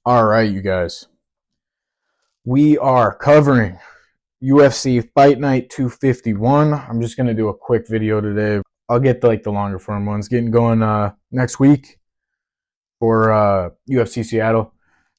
All right, you guys. We are covering UFC Fight Night 251. I'm just going to do a quick video today. I'll get the longer form ones getting going next week for UFC Seattle.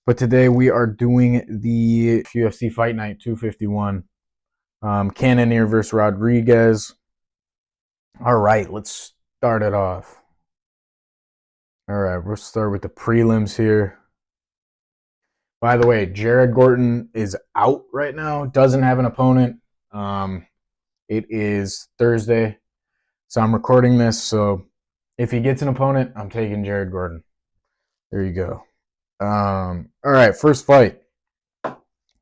But today we are doing the UFC Fight Night 251. Cannonier versus Rodrigues. All right, let's start it off. All right, we'll start with the prelims here. By the way, Jared Gordon is out right now. Doesn't have an opponent. It is Thursday, so I'm recording this. So if he gets an opponent, I'm taking Jared Gordon. There you go. All right, first fight.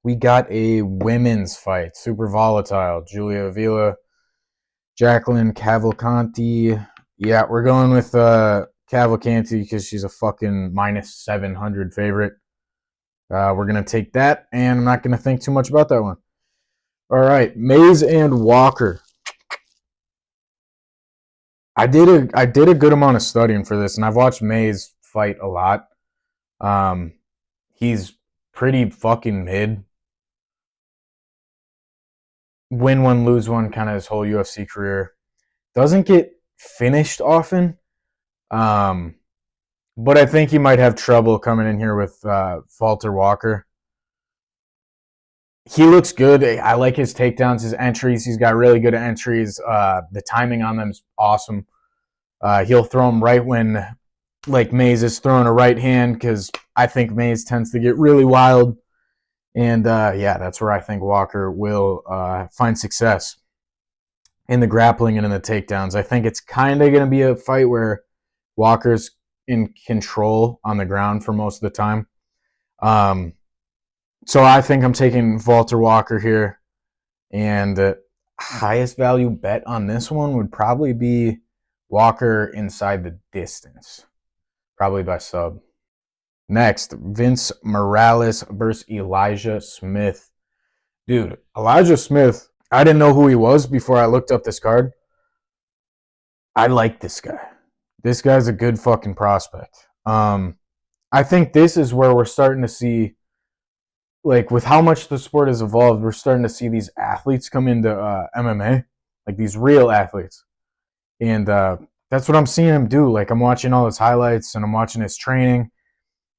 We got a women's fight. Super volatile. Julia Avila, Jacqueline Cavalcanti. Yeah, we're going with Cavalcanti because she's a fucking minus 700 favorite. We're going to take that, and I'm not going to think too much about that one. All right, Mays and Walker. I did a good amount of studying for this, and I've watched Mays fight a lot. He's pretty fucking mid. Win one, lose one, kind of his whole UFC career. Doesn't get finished often. But I think he might have trouble coming in here with Walter Walker. He looks good. I like his takedowns, his entries. He's got really good entries. The timing on them is awesome. He'll throw them right when, Mays is throwing a right hand, because I think Mays tends to get really wild. And, that's where I think Walker will find success in the grappling and in the takedowns. I think it's kind of going to be a fight where Walker's in control on the ground for most of the time. So I think I'm taking Walter Walker here. And highest value bet on this one would probably be Walker inside the distance. Probably by sub. Next, Vince Morales versus Elijah Smith. Dude, Elijah Smith, I didn't know who he was before I looked up this card. I like this guy. This guy's a good fucking prospect. I think this is where we're starting to see, with how much the sport has evolved, we're starting to see these athletes come into MMA, these real athletes. And that's what I'm seeing him do. I'm watching all his highlights, and I'm watching his training,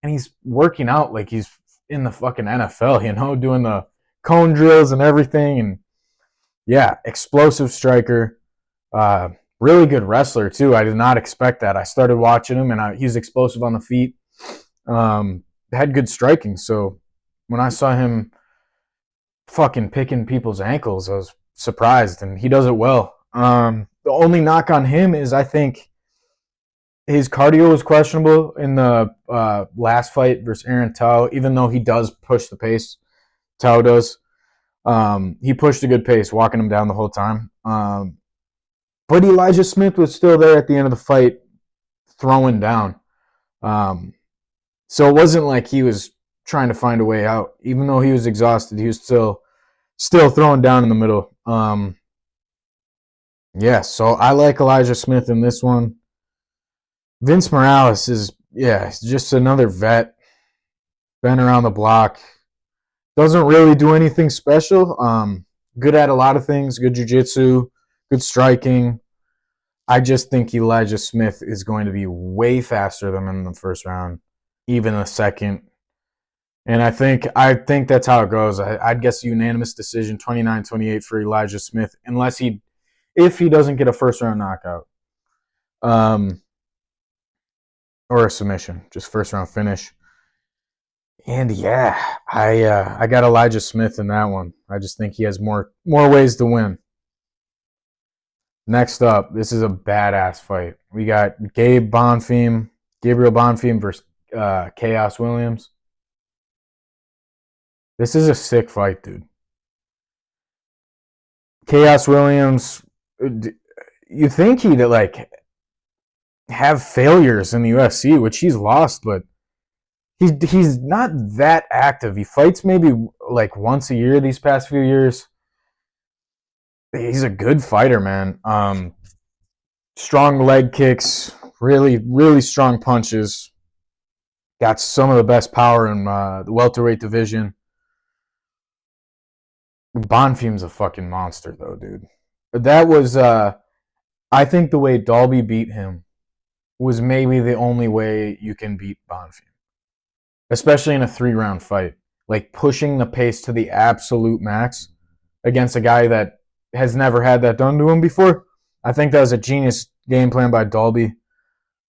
and he's working out like he's in the fucking NFL, doing the cone drills and everything. And yeah, explosive striker. Really good wrestler, too. I did not expect that. I started watching him, and he's explosive on the feet. Had good striking. So when I saw him fucking picking people's ankles, I was surprised, and he does it well. The only knock on him is I think his cardio was questionable in the last fight versus Aaron Tao, even though he does push the pace. Tao does. He pushed a good pace, walking him down the whole time. But Elijah Smith was still there at the end of the fight, throwing down. So it wasn't like he was trying to find a way out. Even though he was exhausted, he was still throwing down in the middle. So I like Elijah Smith in this one. Vince Morales is just another vet. Been around the block. Doesn't really do anything special. Good at a lot of things. Good jiu-jitsu. Good striking. I just think Elijah Smith is going to be way faster than him in the first round, even the second. And I think that's how it goes. I'd guess a unanimous decision, 29-28 for Elijah Smith, if he doesn't get a first round knockout, or a submission, just first round finish. And I got Elijah Smith in that one. I just think he has more ways to win. Next up, this is a badass fight. We got Gabriel Bonfim versus Chaos Williams. This is a sick fight, dude. Chaos Williams, you think he'd have failures in the UFC, which he's lost, but he's not that active. He fights maybe once a year these past few years. He's a good fighter, man. Strong leg kicks, really, really strong punches. Got some of the best power in the welterweight division. Bonfim's a fucking monster, though, dude. That was, I think, the way Dalby beat him was maybe the only way you can beat Bonfim, especially in a 3-round fight. Like pushing the pace to the absolute max against a guy that has never had that done to him before. I think that was a genius game plan by Dalby.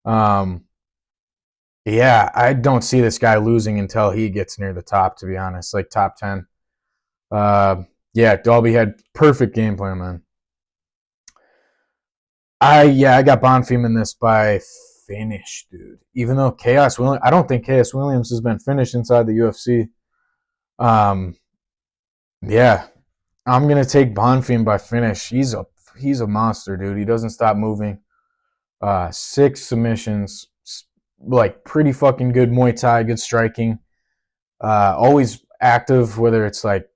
Um, yeah, I don't see this guy losing until he gets near the top, to be honest, like top 10. Uh, yeah, Dalby had perfect game plan, man. I got Bonfim in this by finish, dude. Even though Chaos Williams, I don't think Chaos Williams has been finished inside the UFC. Um, yeah, I'm gonna take Bonfim by finish. He's a monster, dude. He doesn't stop moving. 6 submissions, like pretty fucking good Muay Thai, good striking. Always active, whether it's like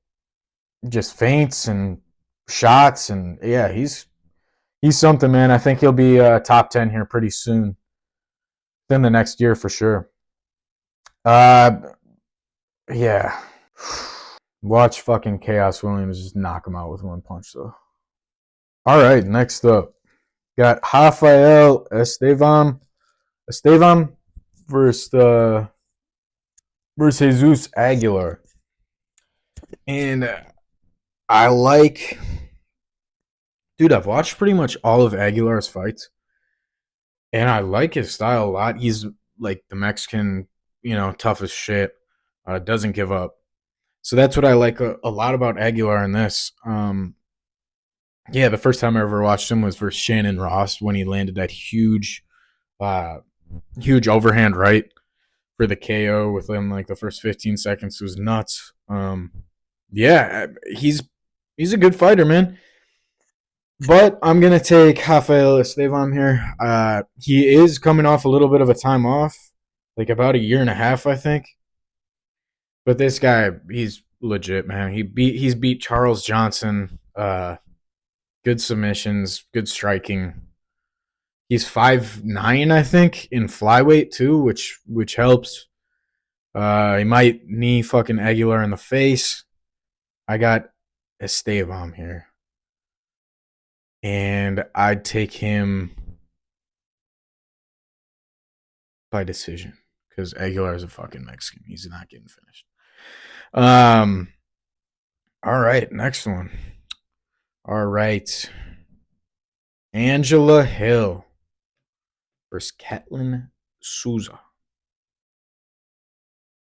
just feints and shots, and yeah, he's something, man. I think he'll be top 10 here pretty soon. Then the next year for sure. Uh, yeah. Watch fucking Chaos Williams just knock him out with one punch, though. All right, next up, got Rafael Estevam versus Jesus Aguilar, and I like, dude. I've watched pretty much all of Aguilar's fights, and I like his style a lot. He's like the Mexican, tough as shit. Doesn't give up. So that's what I like a lot about Aguilar in this. Yeah, the first time I ever watched him was versus Shannon Ross when he landed that uh, huge overhand right for the KO within like the first 15 seconds. It was nuts. Yeah, he's a good fighter, man. But I'm gonna take Rafael Estevam here. He is coming off a little bit of a time off, like about a year and a half, I think. But this guy, he's legit, man. He's beat Charles Johnson. Good submissions, good striking. He's 5'9", I think, in flyweight too, which helps. He might knee fucking Aguilar in the face. I got Estevam here, and I'd take him by decision because Aguilar is a fucking Mexican. He's not getting finished. All right, next one. All right, Angela Hill versus Ketlin Souza.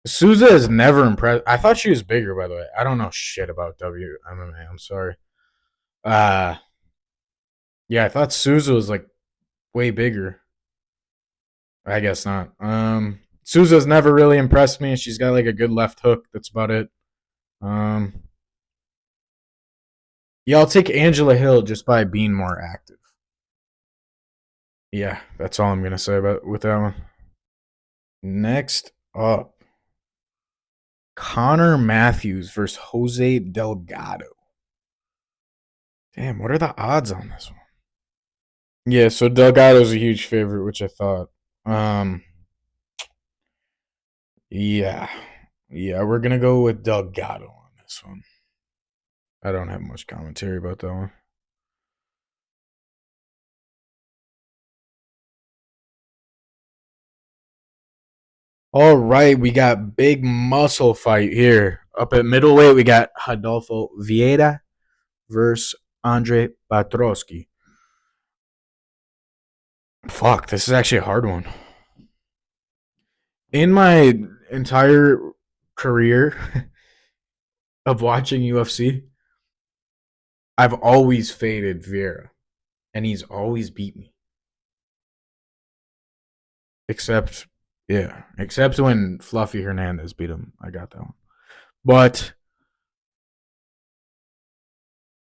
Souza is never impressed. I thought she was bigger, by the way. I don't know shit about WMMA. I'm sorry. Uh, yeah, I thought Souza was like way bigger. I guess not. Souza's never really impressed me. She's got like a good left hook. That's about it. Um, yeah, I'll take Angela Hill just by being more active. Yeah, that's all I'm gonna say about with that one. Next up, Connor Matthews versus Jose Delgado. Damn, what are the odds on this one? Yeah, so Delgado's a huge favorite, which I thought. Um, yeah, yeah, we're gonna go with Delgado on this one. I don't have much commentary about that one. All right, we got big muscle fight here. Up at middleweight, we got Adolfo Vieira versus Andre Patrosky. Fuck, this is actually a hard one. In my entire career of watching UFC, I've always faded Vieira, and he's always beat me. Except, yeah, except when Fluffy Hernandez beat him. I got that one. But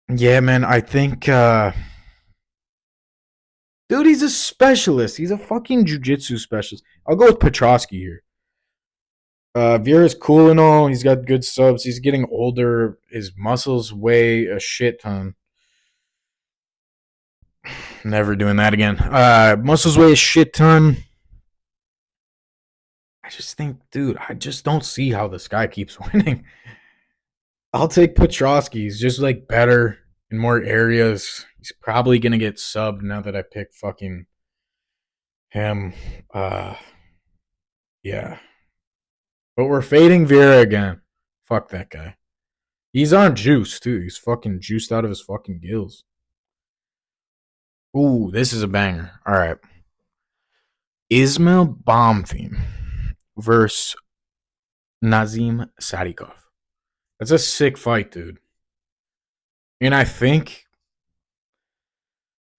yeah, man, I think, dude, he's a specialist. He's a fucking jujitsu specialist. I'll go with Petrosky here. Vieira's cool and all. He's got good subs. He's getting older. His muscles weigh a shit ton. Never doing that again. Muscles weigh a shit ton. just think, dude, I just don't see how this guy keeps winning. I'll take Petrosky. He's just like better in more areas. He's probably gonna get subbed now that I picked fucking him. Uh yeah. But we're fading Vera again. Fuck that guy. He's on juice too. He's fucking juiced out of his fucking gills. Ooh, this is a banger. All right. Ismail Bonfim versus Nazim Sadikov. That's a sick fight, dude. And I think,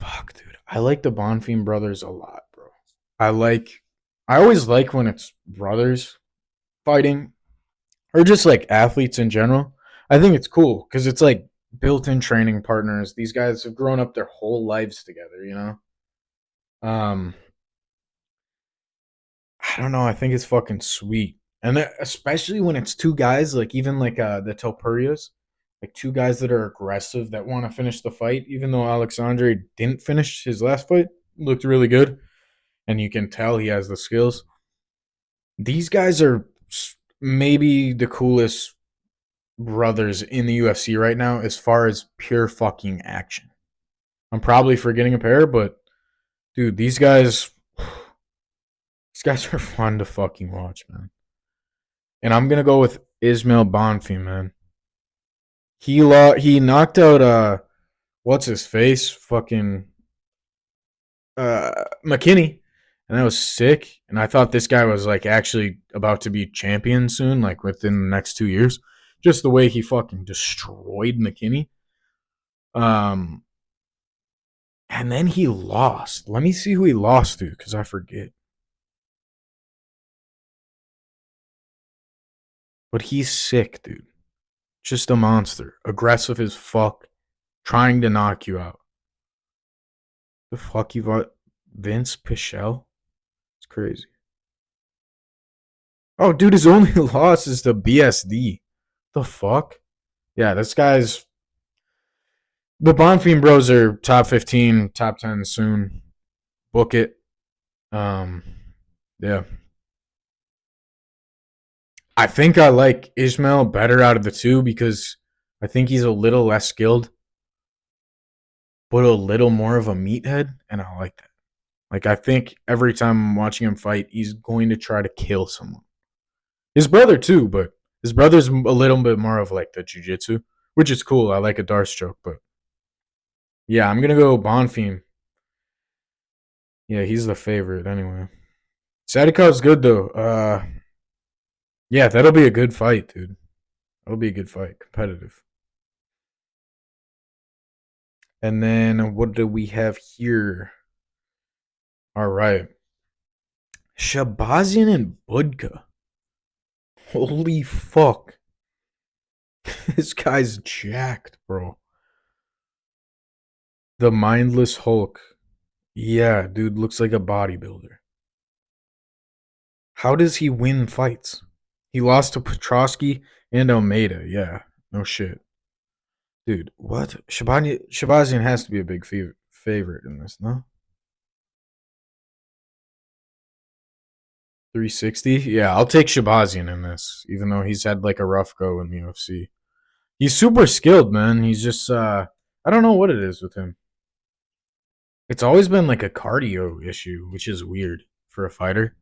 fuck, dude, I like the Bonfim brothers a lot, bro. I always like when it's brothers fighting or just like athletes in general. I think it's cool because it's like built-in training partners. These guys have grown up their whole lives together, you know. Um, I don't know. I think it's fucking sweet, and especially when it's two guys, like even like the Topurias, like two guys that are aggressive that want to finish the fight. Even though Alexandre didn't finish his last fight, looked really good, and you can tell he has the skills. These guys are maybe the coolest brothers in the UFC right now as far as pure fucking action. I'm probably forgetting a pair, but dude, these guys are fun to fucking watch, man. And I'm gonna go with Ismail Bonfim, man. He knocked out what's his face? Fucking McKinney. And that was sick. And I thought this guy was like actually about to be champion soon, like within the next 2 years. Just the way he fucking destroyed McKinney. Um and then he lost. Let me see who he lost to, because I forget. But he's sick, dude. Just a monster. Aggressive as fuck. Trying to knock you out. The fuck you got? Vince Pichel? It's crazy. Oh, dude, his only loss is the BSD. The fuck? Yeah, this guy's. The Bonfim Bros are top 15, top 10 soon. Book it. Um, yeah. I think I like Ismail better out of the two because I think he's a little less skilled, but a little more of a meathead, and I like that. Like, I think every time I'm watching him fight, he's going to try to kill someone. His brother, too, but his brother's a little bit more of like the jujitsu, which is cool. I like a dart stroke, but yeah, I'm going to go Bonfim. Yeah, he's the favorite anyway. Sadikov's good, though. Yeah, that'll be a good fight, dude. That'll be a good fight. Competitive. And then what do we have here? All right. Shabazian and Budka. Holy fuck. This guy's jacked, bro. The mindless Hulk. Yeah, dude looks like a bodybuilder. How does he win fights? He lost to Petrosky and Almeida. Yeah, no shit. Dude, what? Shabazian has to be a big favorite in this, no? 360? Yeah, I'll take Shabazian in this, even though he's had like a rough go in the UFC. He's super skilled, man. He's just I don't know what it is with him. It's always been like a cardio issue, which is weird for a fighter.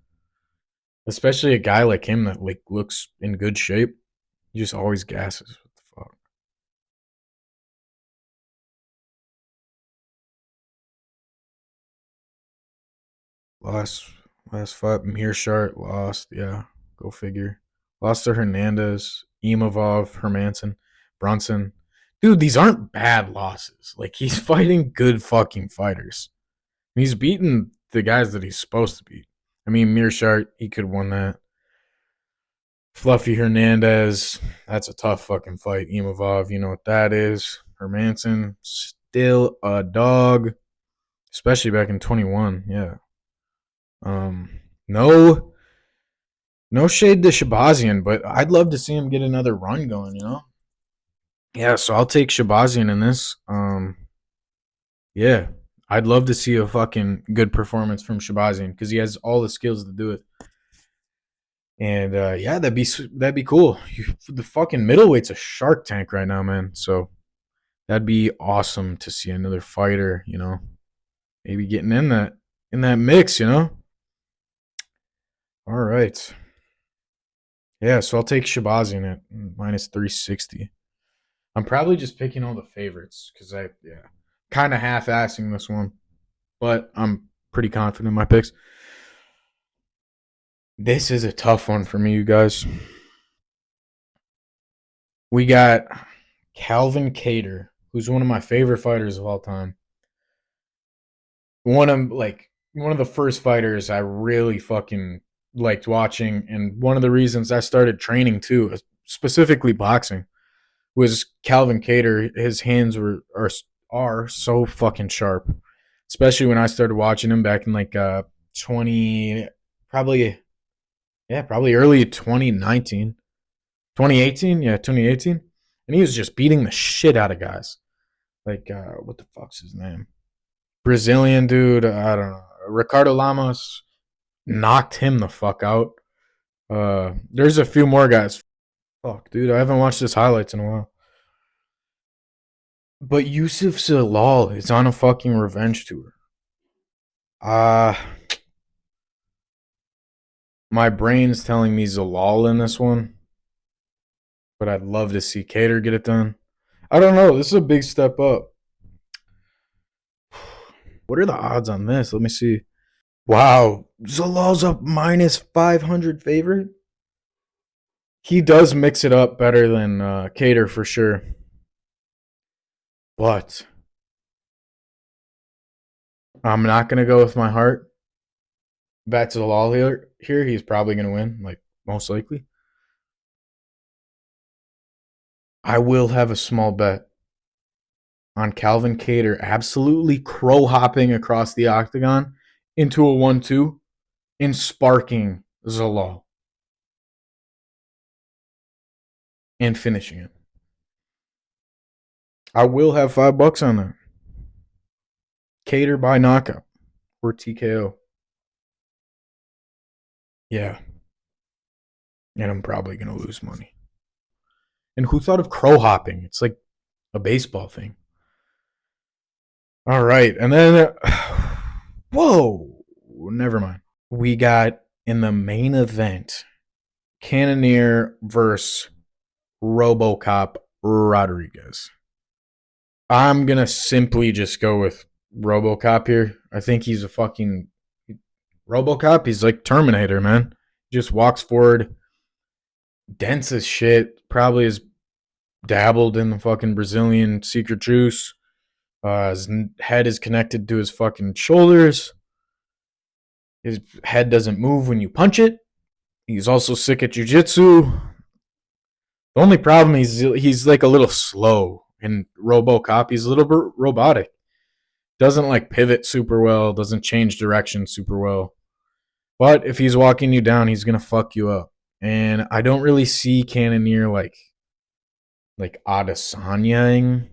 Especially a guy like him that like looks in good shape. He just always gasses. What the fuck? Last last fight, Mearshart lost. Yeah, go figure. Lost to Hernandez, Imavov, Hermanson, Brunson. Dude, these aren't bad losses. Like he's fighting good fucking fighters. He's beaten the guys that he's supposed to beat. I mean, Mearshart, he could have won that. Fluffy Hernandez, that's a tough fucking fight. Imavov, you know what that is. Hermanson, still a dog, especially back in 21. Yeah. No, no shade to Shabazian, but I'd love to see him get another run going. You know. Yeah, so I'll take Shabazian in this. Yeah, I'd love to see a fucking good performance from Shabazian because he has all the skills to do it. And yeah, that'd be cool. The fucking middleweight's a Shark Tank right now, man. So that'd be awesome to see another fighter. Maybe getting in that mix. All right. Yeah, so I'll take Shabazian at minus 360. I'm probably just picking all the favorites because kind of half-assing this one, but I'm pretty confident in my picks. This is a tough one for me, you guys. We got Calvin Kattar, who's one of my favorite fighters of all time. One of the first fighters I really fucking liked watching, and one of the reasons I started training too, specifically boxing, was Calvin Kattar. His hands are so fucking sharp, especially when I started watching him back in 20, probably probably early 2019, 2018, yeah 2018, and he was just beating the shit out of guys. What the fuck's his name? Brazilian dude. I don't know. Ricardo Lamas knocked him the fuck out. There's a few more guys. Fuck, dude, I haven't watched his highlights in a while. But Yusuf Zalal is on a fucking revenge tour. Uh my brain's telling me Zalal in this one, but I'd love to see Kattar get it done. I don't know. This is a big step up. What are the odds on this? Let me see. Wow, Zalal's up minus 500 favorite. He does mix it up better than Kattar for sure. But I'm not going to go with my heart. Bet Zalal here. He's probably going to win, like most likely. I will have a small bet on Calvin Kattar absolutely crow hopping across the octagon into a 1-2 and sparking Zalal and finishing it. I will have $5 on that. Kattar by knockout or TKO. Yeah. And I'm probably going to lose money. And who thought of crow hopping? It's like a baseball thing. All right. And then, whoa, never mind. We got in the main event Cannonier versus Robocop Rodrigues. I'm going to simply just go with Robocop here. I think he's a fucking Robocop. He's like Terminator, man. Just walks forward, dense as shit. Probably has dabbled in the fucking Brazilian secret juice. His head is connected to his fucking shoulders. His head doesn't move when you punch it. He's also sick at jujitsu. The only problem is he's like a little slow. In RoboCop, he's a little bit robotic. Doesn't like pivot super well. Doesn't change direction super well. But if he's walking you down, he's gonna fuck you up. And I don't really see Cannonier like Adesanyaing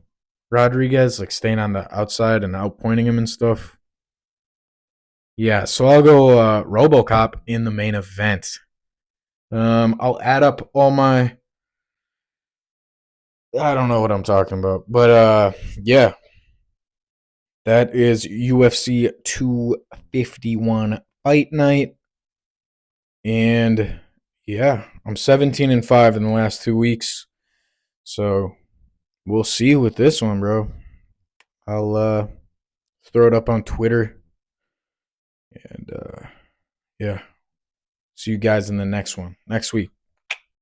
Rodrigues, like staying on the outside and outpointing him and stuff. Yeah, so I'll go RoboCop in the main event. I'll add up all my. I don't know what I'm talking about, but yeah, that is UFC 251 Fight Night, and yeah, I'm 17-5 in the last 2 weeks, so we'll see with this one, bro. I'll throw it up on Twitter, and yeah, see you guys in the next one next week.